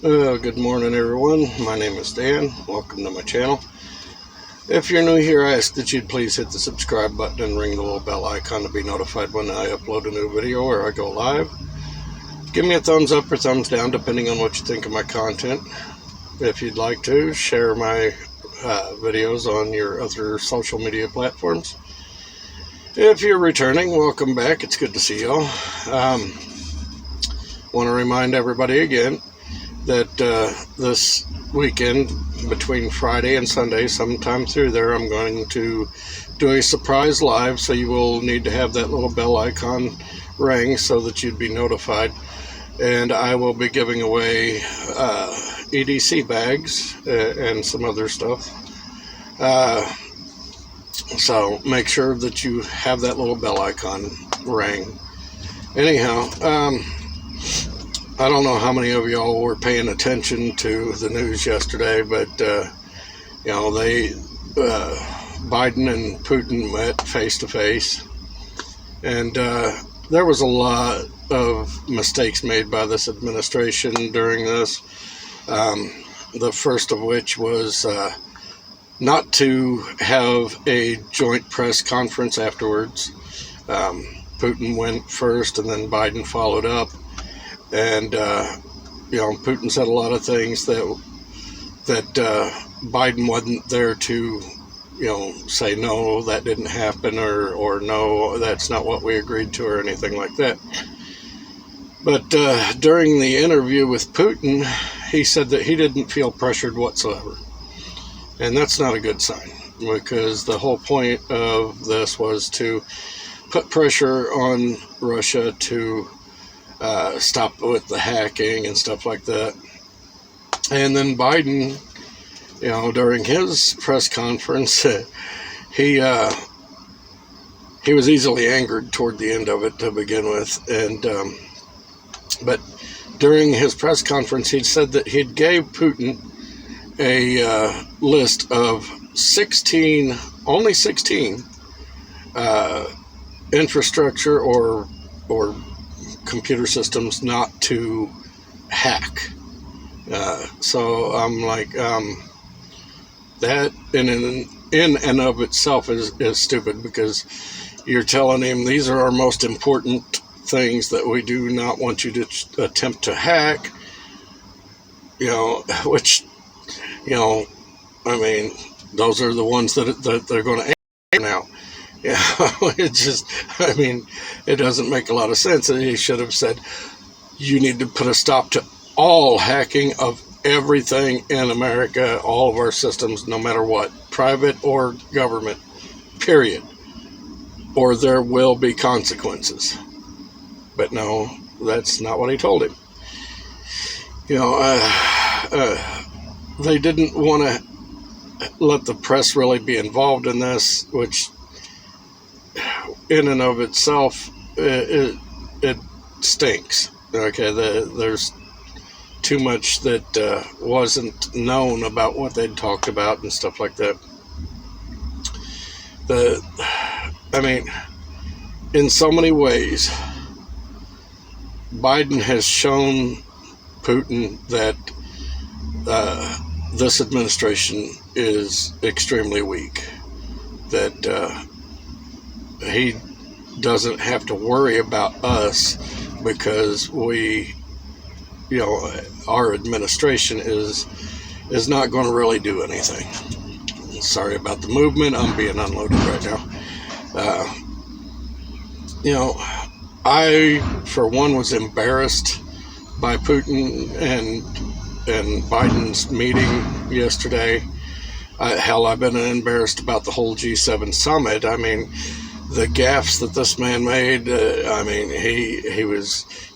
Good morning, everyone. My name is Dan. Welcome to my channel. If you're new here, I ask that you'd please hit the subscribe button and ring the little bell icon to be notified when I upload a new video or I go live. Give me a thumbs up or thumbs down depending on what you think of my content. If you'd like to, share my videos on your other social media platforms. If you're returning, welcome back. It's good to see y'all. Want to remind everybody again that this weekend, between Friday and Sunday, sometime through there, I'm going to do a surprise live, so you will need to have that little bell icon ring so that you'd be notified. And I will be giving away EDC bags and some other stuff. So make sure that you have that little bell icon ring. Anyhow, I don't know how many of y'all were paying attention to the news yesterday, but Biden and Putin met face to face, and there was a lot of mistakes made by this administration during this. The first of which was not to have a joint press conference afterwards. Putin went first, and then Biden followed up. And Putin said a lot of things that Biden wasn't there to, say no, that didn't happen, or no, that's not what we agreed to, or anything like that. But during the interview with Putin, he said that he didn't feel pressured whatsoever, and that's not a good sign, because the whole point of this was to put pressure on Russia to stop with the hacking and stuff like that. And then Biden, during his press conference, he was easily angered toward the end of it to begin with. And but during his press conference, he said that he gave Putin a list of only 16 infrastructure or computer systems not to hack. So I'm like, that in and of itself is stupid, because you're telling him these are our most important things that we do not want you to attempt to hack, which, I mean, those are the ones that they're going to aim now. Yeah, it doesn't make a lot of sense. He should have said, you need to put a stop to all hacking of everything in America, all of our systems, no matter what, private or government, period, or there will be consequences. But no, that's not what he told him. They didn't want to let the press really be involved in this, which in and of itself, it stinks. Okay, there's too much that wasn't known about what they'd talked about and stuff like that. In so many ways, Biden has shown Putin that this administration is extremely weak, that he doesn't have to worry about us, because our administration is not going to really do anything. Sorry about the movement. I'm being unloaded right now. I, for one, was embarrassed by Putin and Biden's meeting yesterday. I've been embarrassed about the whole G7 summit. The gaffes that this man made,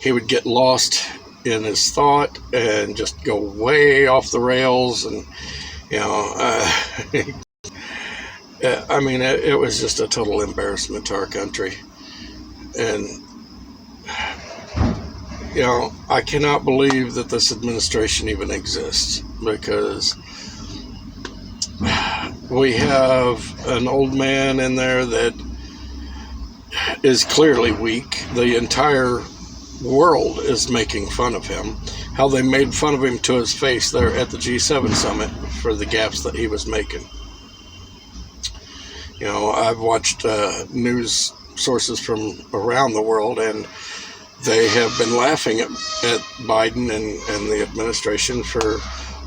he would get lost in his thought and just go way off the rails, and it was just a total embarrassment to our country. And I cannot believe that this administration even exists, because we have an old man in there that is clearly weak. The entire world is making fun of him. how they made fun of him to his face there at the G7 summit for the gaps that he was making. You know, I've watched news sources from around the world, and they have been laughing at Biden and the administration for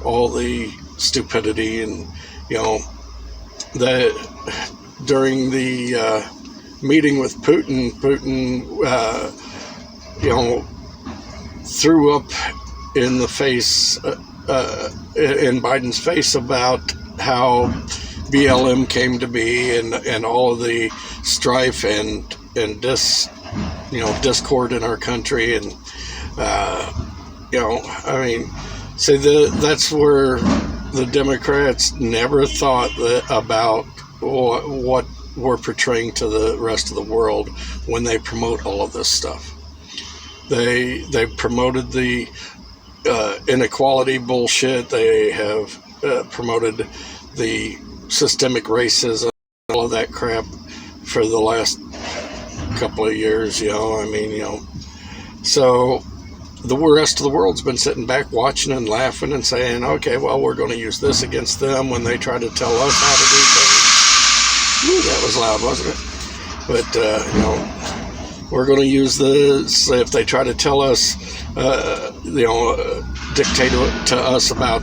all the stupidity. And, you know, during the meeting with Putin, you know, threw up in the face, in Biden's face, about how BLM came to be, and all of the strife and discord in our country. And you know, I mean, see, that's where the Democrats never thought about what we're portraying to the rest of the world when they promote all of this stuff. They promoted the inequality bullshit. They have promoted the systemic racism, all of that crap for the last couple of years, you know. I mean, you know, so the rest of the world's been sitting back watching and laughing and saying, okay, well, we're going to use this against them when they try to tell us how to do things. Ooh, that was loud, wasn't it? But, you know, we're going to use this if they try to tell us, you know, dictate to us about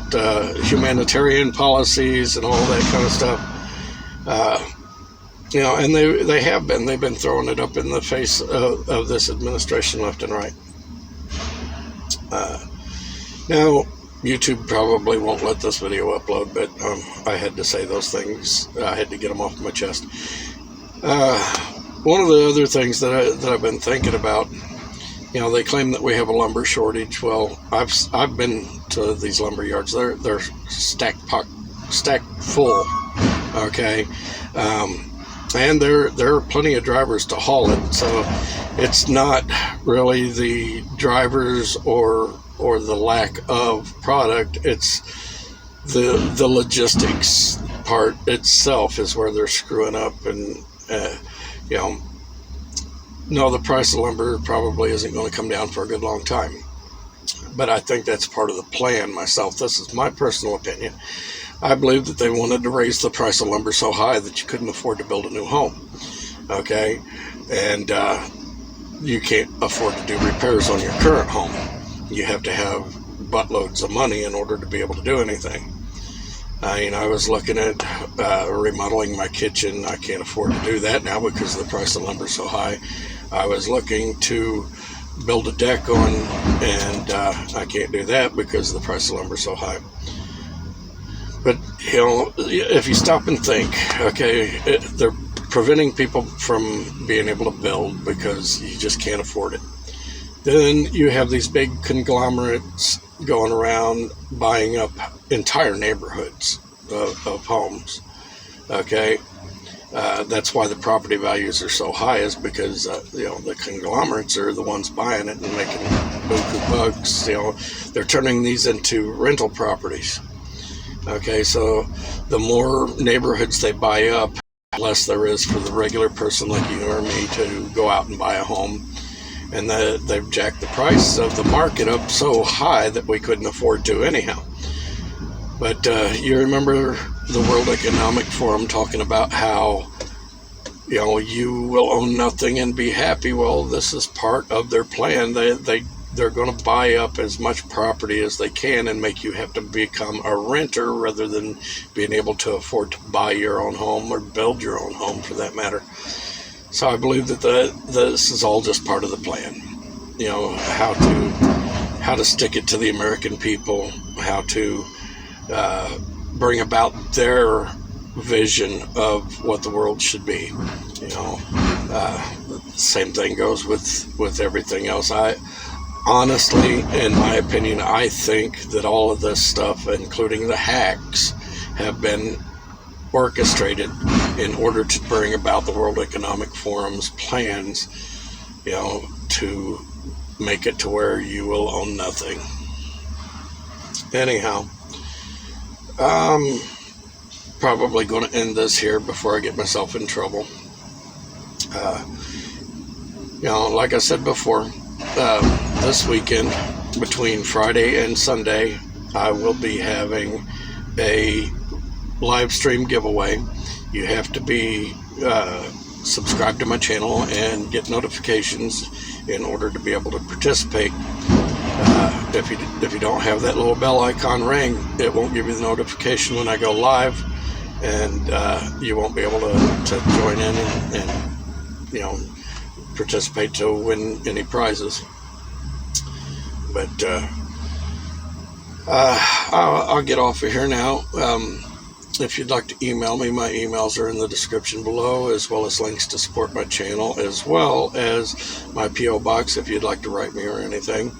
humanitarian policies and all that kind of stuff. You know, and they've been throwing it up in the face of this administration left and right. Now, YouTube probably won't let this video upload, but I had to say those things. I had to get them off my chest. One of the other things that I've been thinking about, you know, they claim that we have a lumber shortage. Well, I've been to these lumber yards. They're stacked full. Okay, and there are plenty of drivers to haul it. So it's not really the drivers or the lack of product. It's the logistics part itself is where they're screwing up. And you know, no, the price of lumber probably isn't going to come down for a good long time. But I think that's part of the plan myself. This is my personal opinion. I believe that they wanted to raise the price of lumber so high that you couldn't afford to build a new home. Okay? And you can't afford to do repairs on your current home. You have to have buttloads of money in order to be able to do anything. I mean, I was looking at remodeling my kitchen. I can't afford to do that now because the price of lumber is so high. I was looking to build a deck on, and I can't do that because the price of lumber is so high. But, you know, if you stop and think, okay, they're preventing people from being able to build because you just can't afford it. Then you have these big conglomerates going around buying up entire neighborhoods of homes. Okay, that's why the property values are so high, is because you know, the conglomerates are the ones buying it and making buku bucks. You know, they're turning these into rental properties. Okay, so the more neighborhoods they buy up, the less there is for the regular person like you or me to go out and buy a home. And they've jacked the price of the market up so high that we couldn't afford to anyhow. But you remember the World Economic Forum talking about how, you know, you will own nothing and be happy. Well, this is part of their plan. They're going to buy up as much property as they can and make you have to become a renter rather than being able to afford to buy your own home or build your own home, for that matter. So I believe that this is all just part of the plan. You know, how to stick it to the American people, how to bring about their vision of what the world should be. You know, same thing goes with everything else. I honestly, in my opinion, I think that all of this stuff, including the hacks, have been orchestrated in order to bring about the World Economic Forum's plans, you know, to make it to where you will own nothing. Anyhow, probably going to end this here before I get myself in trouble. You know, like I said before, this weekend between Friday and Sunday, I will be having a live stream giveaway. You have to be subscribed to my channel and get notifications in order to be able to participate. If you don't have that little bell icon ring, it won't give you the notification when I go live, and you won't be able to join in and participate to win any prizes. But I'll get off of here now. If you'd like to email me, my emails are in the description below, as well as links to support my channel, as well as my P.O. Box if you'd like to write me or anything.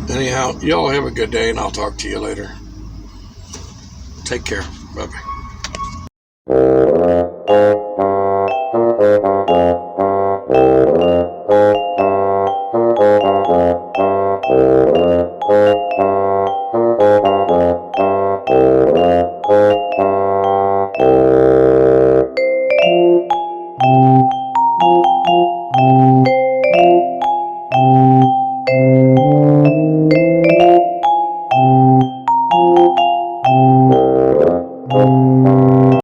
Anyhow, y'all have a good day, and I'll talk to you later. Take care. Bye-bye.